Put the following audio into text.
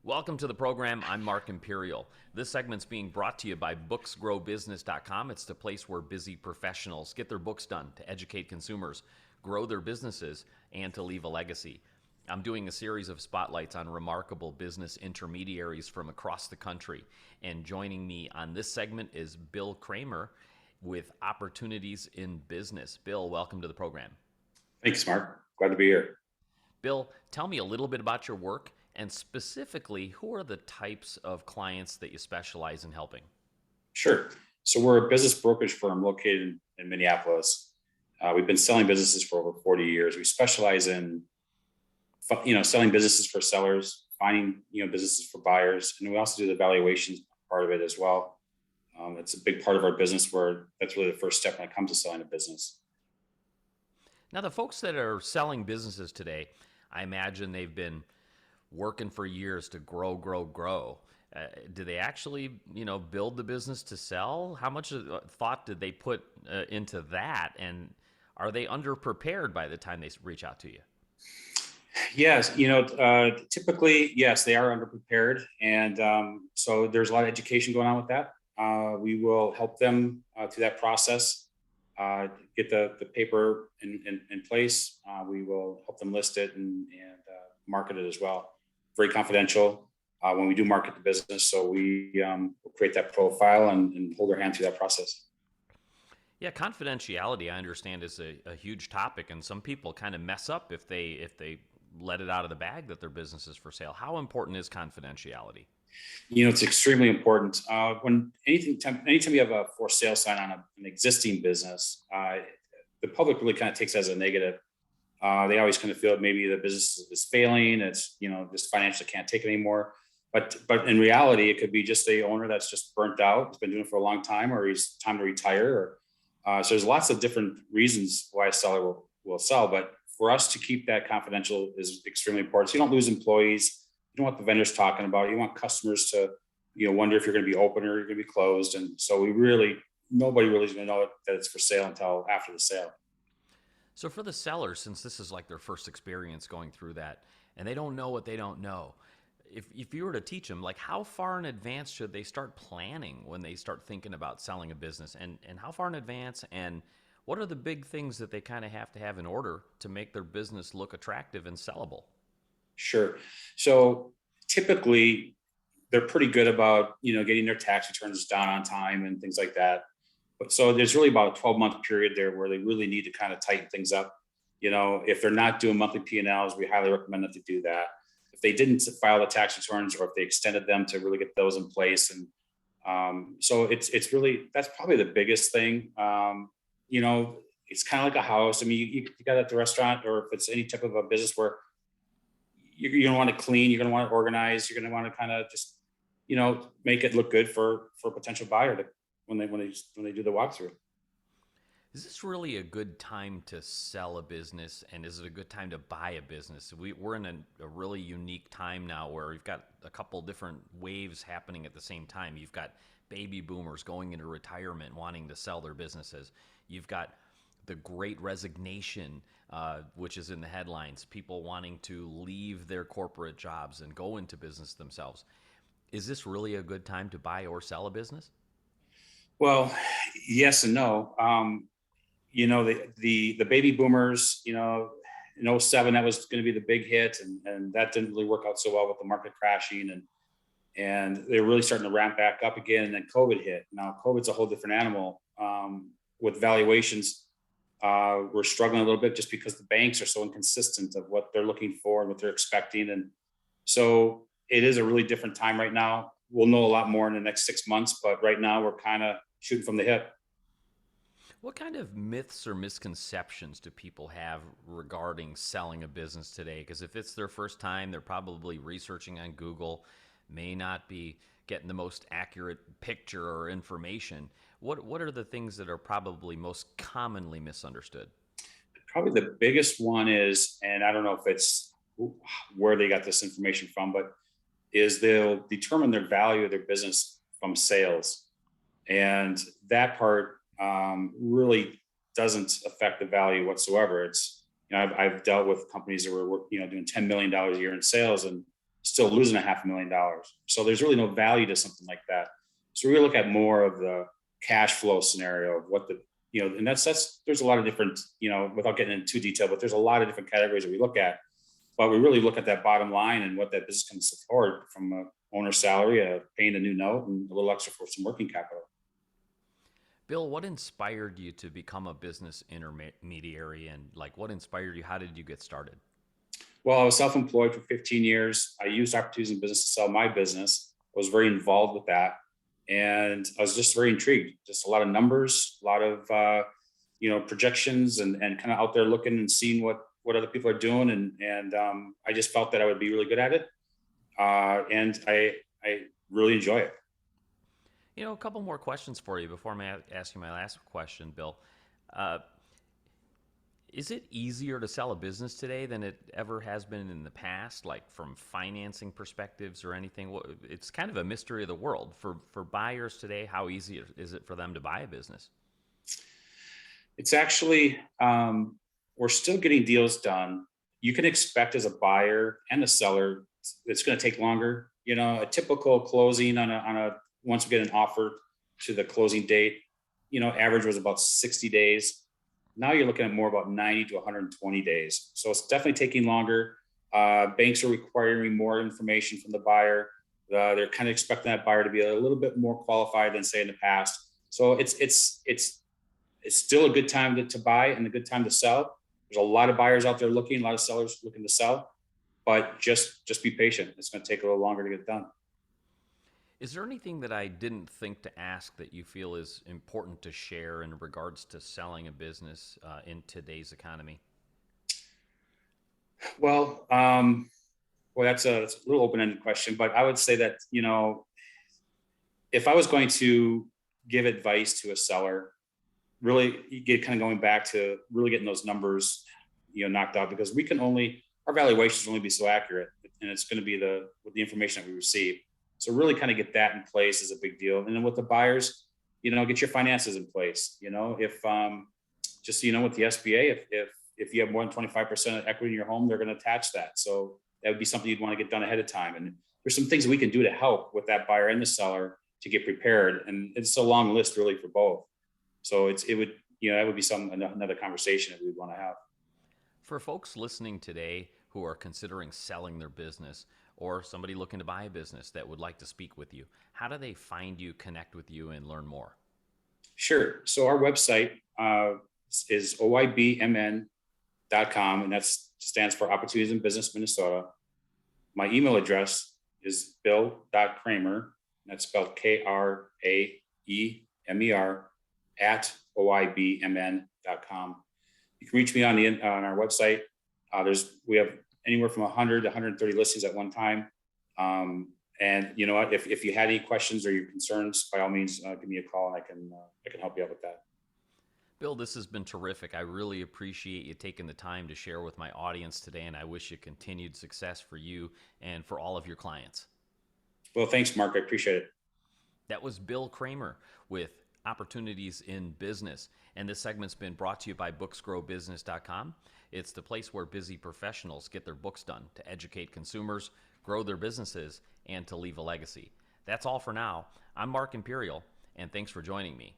Welcome to the program. I'm Mark Imperial. This segment's being brought to you by booksgrowbusiness.com. It's the place where busy professionals get their books done to educate consumers, grow their businesses, and to leave a legacy. I'm doing a series of spotlights on remarkable business intermediaries from across the country. And joining me on this segment is Bill Kraemer with Opportunities in Business. Bill, welcome to the program. Thanks, Mark. Glad to be here. Bill, tell me a little bit about your work and specifically, who are the types of clients that you specialize in helping? Sure. So we're a business brokerage firm located in Minneapolis. We've been selling businesses for over 40 years. We specialize in, selling businesses for sellers, finding, businesses for buyers, and we also do the valuations part of it as well. It's a big part of our business where that's really the first step when it comes to selling a business. Now, the folks that are selling businesses today, I imagine they've been working for years to grow. Do they actually, build the business to sell? How much thought did they put into that? And are they underprepared by the time they reach out to you? Yes, typically, yes, they are underprepared. And so there's a lot of education going on with that. We will help them through that process, get the paper in place. We will help them list it and market it as well. Very confidential when we do market the business. So we will create that profile and hold their hand through that process. Yeah, confidentiality, I understand, is a huge topic, and some people kind of mess up if they let it out of the bag that their business is for sale. How important is confidentiality? It's extremely important. Anytime you have a for sale sign on an existing business, the public really kind of takes it as a negative. They always kind of feel maybe the business is failing. It's, just financially can't take it anymore. But in reality, it could be just a owner that's just burnt out. He's been doing it for a long time, or he's time to retire. So there's lots of different reasons why a seller will sell. But for us to keep that confidential is extremely important. So you don't lose employees. You don't want the vendors talking about it. You want customers to, wonder if you're going to be open or you're going to be closed. And so nobody really is going to know that it's for sale until after the sale. So for the sellers, since this is like their first experience going through that, and they don't know what they don't know, if you were to teach them, like how far in advance should they start planning when they start thinking about selling a business, and how far in advance, and what are the big things that they kind of have to have in order to make their business look attractive and sellable? Sure. So typically they're pretty good about, getting their tax returns done on time and things like that. But so there's really about a 12-month period there where they really need to kind of tighten things up. If they're not doing monthly P&Ls, we highly recommend that they do that. If they didn't file the tax returns, or if they extended them, to really get those in place. And so it's really, that's probably the biggest thing. It's kind of like a house. I mean, you got at the restaurant, or if it's any type of a business where you're going to want to clean, you're going to want to organize, you're going to want to kind of just, make it look good for a potential buyer when they do the walkthrough. Is this really a good time to sell a business, and is it a good time to buy a business? We're in a really unique time now where we've got a couple different waves happening at the same time. You've got baby boomers going into retirement wanting to sell their businesses. You've got the great resignation, which is in the headlines, people wanting to leave their corporate jobs and go into business themselves. Is this really a good time to buy or sell a business? Well, yes and no. The baby boomers, in '07, that was going to be the big hit, and that didn't really work out so well with the market crashing, and they're really starting to ramp back up again. And then COVID hit. Now COVID's a whole different animal. With valuations, we're struggling a little bit just because the banks are so inconsistent of what they're looking for and what they're expecting, and so it is a really different time right now. We'll know a lot more in the next 6 months, but right now we're kind of shooting from the hip. What kind of myths or misconceptions do people have regarding selling a business today? Because if it's their first time, they're probably researching on Google, may not be getting the most accurate picture or information. What are the things that are probably most commonly misunderstood? Probably the biggest one is, and I don't know if it's where they got this information from, but is they'll determine their value of their business from sales. And that part really doesn't affect the value whatsoever. It's, I've dealt with companies that were, doing $10 million a year in sales, and still losing $500,000. So there's really no value to something like that. So we look at more of the cash flow scenario of what the, and that's there's a lot of different, without getting into too detail, but there's a lot of different categories that we look at. But we really look at that bottom line and what that business can support from a owner's salary, paying a new note, and a little extra for some working capital. Bill, what inspired you to become a business intermediary, and like what inspired you? How did you get started? Well, I was self-employed for 15 years. I used opportunities in business to sell my business. I was very involved with that, and I was just very intrigued. Just a lot of numbers, a lot of projections, and kind of out there looking and seeing what other people are doing, and I just felt that I would be really good at it, and I really enjoy it. A couple more questions for you before I ask you my last question, Bill. Uh, is it easier to sell a business today than it ever has been in the past, like from financing perspectives or anything? It's kind of a mystery of the world. For buyers today, how easy is it for them to buy a business? It's actually, we're still getting deals done. You can expect as a buyer and a seller, it's going to take longer. A typical closing on a once we get an offer to the closing date, average was about 60 days. Now you're looking at more about 90 to 120 days. So it's definitely taking longer. Banks are requiring more information from the buyer. They're kind of expecting that buyer to be a little bit more qualified than say in the past. So it's still a good time to buy and a good time to sell. There's a lot of buyers out there looking, a lot of sellers looking to sell, but just be patient. It's going to take a little longer to get done. Is there anything that I didn't think to ask that you feel is important to share in regards to selling a business in today's economy? Well, that's a little open-ended question, but I would say that, if I was going to give advice to a seller, really you get kind of going back to really getting those numbers, knocked out, because our valuations will only be so accurate, and it's going to be with the information that we receive. So really kind of get that in place is a big deal. And then with the buyers, get your finances in place. If just with the SBA, if you have more than 25% of equity in your home, they're going to attach that. So that would be something you'd want to get done ahead of time. And there's some things that we can do to help with that buyer and the seller to get prepared. And it's a long list really for both. So that would be another conversation that we'd want to have. For folks listening today who are considering selling their business, or somebody looking to buy a business that would like to speak with you, how do they find you, connect with you, and learn more? Sure. So our website is oybmn.com, and that stands for Opportunities in Business Minnesota. My email address is bill.kraemer, that's spelled Kraemer, at oybmn.com. You can reach me on our website. We have anywhere from 100 to 130 listings at one time. And you know what, if you had any questions or your concerns, by all means, give me a call and I can help you out with that. Bill, this has been terrific. I really appreciate you taking the time to share with my audience today, and I wish you continued success for you and for all of your clients. Well, thanks, Mark. I appreciate it. That was Bill Kraemer with Opportunities in Business. And this segment's been brought to you by booksgrowbusiness.com. It's the place where busy professionals get their books done to educate consumers, grow their businesses, and to leave a legacy. That's all for now. I'm Mark Imperial, and thanks for joining me